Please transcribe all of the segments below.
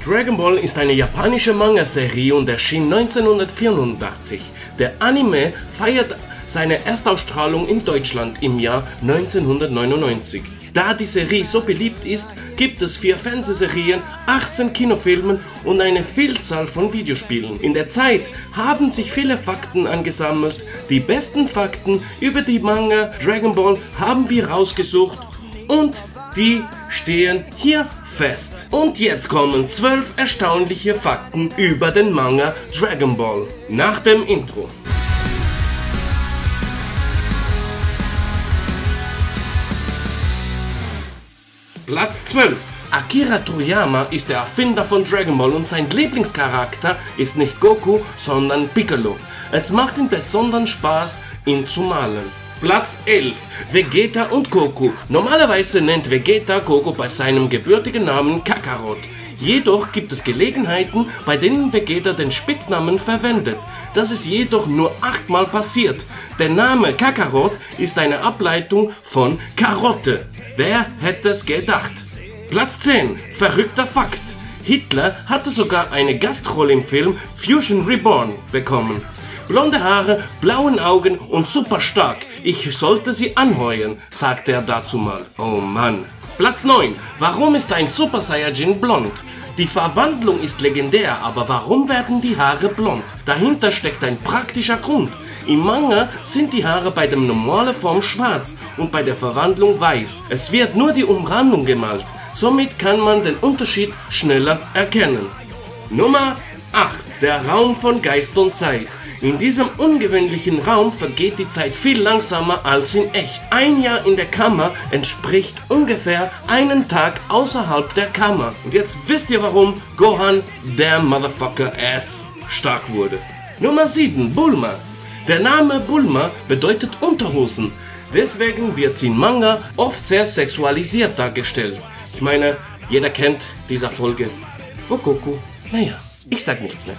Dragon Ball ist eine japanische Manga-Serie und erschien 1984. Der Anime feiert seine Erstausstrahlung in Deutschland im Jahr 1999. Da die Serie so beliebt ist, gibt es 4 Fernsehserien, 18 Kinofilme und eine Vielzahl von Videospielen. In der Zeit haben sich viele Fakten angesammelt. Die besten Fakten über die Manga Dragon Ball haben wir rausgesucht und die stehen hier fest. Und jetzt kommen 12 erstaunliche Fakten über den Manga Dragon Ball. Nach dem Intro. Platz 12. Akira Toriyama ist der Erfinder von Dragon Ball und sein Lieblingscharakter ist nicht Goku, sondern Piccolo. Es macht ihm besonderen Spaß, ihn zu malen. Platz 11. Vegeta und Goku. Normalerweise nennt Vegeta Goku bei seinem gebürtigen Namen Kakarot. Jedoch gibt es Gelegenheiten, bei denen Vegeta den Spitznamen verwendet. Das ist jedoch nur 8-mal passiert. Der Name Kakarot ist eine Ableitung von Karotte. Wer hätte es gedacht? Platz 10. Verrückter Fakt. Hitler hatte sogar eine Gastrolle im Film Fusion Reborn bekommen. Blonde Haare, blauen Augen und super stark. Ich sollte sie anheuern, sagte er dazu mal. Oh Mann. Platz 9. Warum ist ein Super Saiyajin blond? Die Verwandlung ist legendär, aber warum werden die Haare blond? Dahinter steckt ein praktischer Grund. Im Manga sind die Haare bei der normalen Form schwarz und bei der Verwandlung weiß. Es wird nur die Umrandung gemalt, somit kann man den Unterschied schneller erkennen. Nummer 8. Der Raum von Geist und Zeit. In diesem ungewöhnlichen Raum vergeht die Zeit viel langsamer als in echt. Ein Jahr in der Kammer entspricht ungefähr einen Tag außerhalb der Kammer. Und jetzt wisst ihr, warum Gohan, der Motherfucker Ass, stark wurde. Nummer 7. Bulma. Der Name Bulma bedeutet Unterhosen. Deswegen wird sie in Manga oft sehr sexualisiert dargestellt. Ich meine, jeder kennt diese Folge. Wo Goku? Naja, ich sag nichts mehr.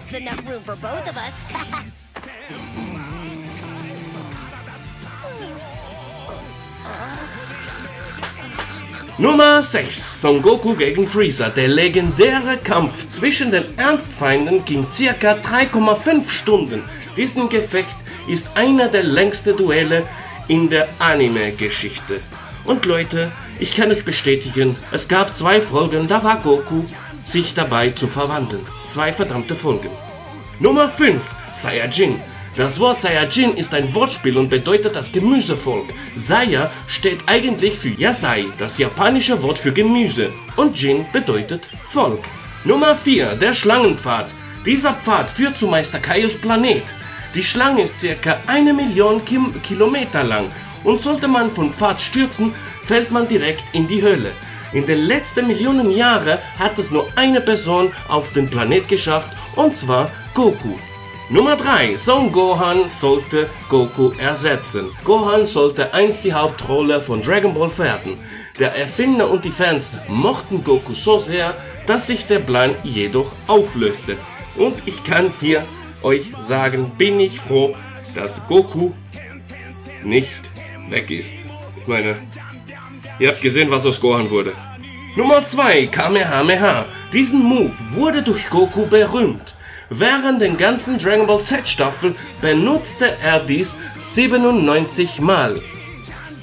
Nummer 6. Son Goku gegen Freezer. Der legendäre Kampf zwischen den Ernstfeinden ging ca. 3,5 Stunden. Diesen Gefecht ist einer der längsten Duelle in der Anime-Geschichte. Und Leute, ich kann euch bestätigen, es gab 2 Folgen, da war Goku sich dabei zu verwandeln. 2 verdammte Folgen. Nummer 5. Saiyajin. Das Wort Saiyajin ist ein Wortspiel und bedeutet das Gemüsevolk. Saya steht eigentlich für Yasai, das japanische Wort für Gemüse. Und Jin bedeutet Volk. Nummer 4. Der Schlangenpfad. Dieser Pfad führt zu Meister Kaios Planet. Die Schlange ist ca. 1 Million Kilometer lang und sollte man vom Pfad stürzen, fällt man direkt in die Hölle. In den letzten Millionen Jahren hat es nur eine Person auf den Planet geschafft, und zwar Goku. Nummer 3. Son Gohan sollte Goku ersetzen. Gohan sollte einst die Hauptrolle von Dragon Ball werden. Der Erfinder und die Fans mochten Goku so sehr, dass sich der Plan jedoch auflöste. Und ich kann hier euch sagen, bin ich froh, dass Goku nicht weg ist. Ich meine, ihr habt gesehen, was aus Gohan wurde. Nummer 2. Kamehameha. Diesen Move wurde durch Goku berühmt. Während der ganzen Dragon Ball Z Staffel benutzte er dies 97 Mal.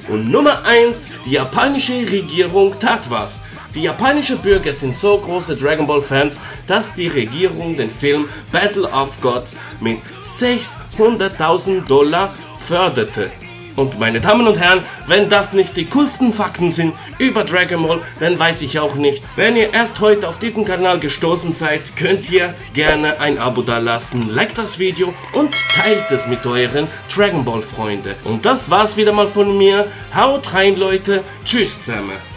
Und Nummer 1. Die japanische Regierung tat was. Die japanischen Bürger sind so große Dragon Ball Fans, dass die Regierung den Film Battle of Gods mit $600.000 förderte. Und meine Damen und Herren, wenn das nicht die coolsten Fakten sind über Dragon Ball, dann weiß ich auch nicht. Wenn ihr erst heute auf diesen Kanal gestoßen seid, könnt ihr gerne ein Abo dalassen, liked das Video und teilt es mit euren Dragon Ball Freunden. Und das war's wieder mal von mir. Haut rein, Leute. Tschüss zusammen.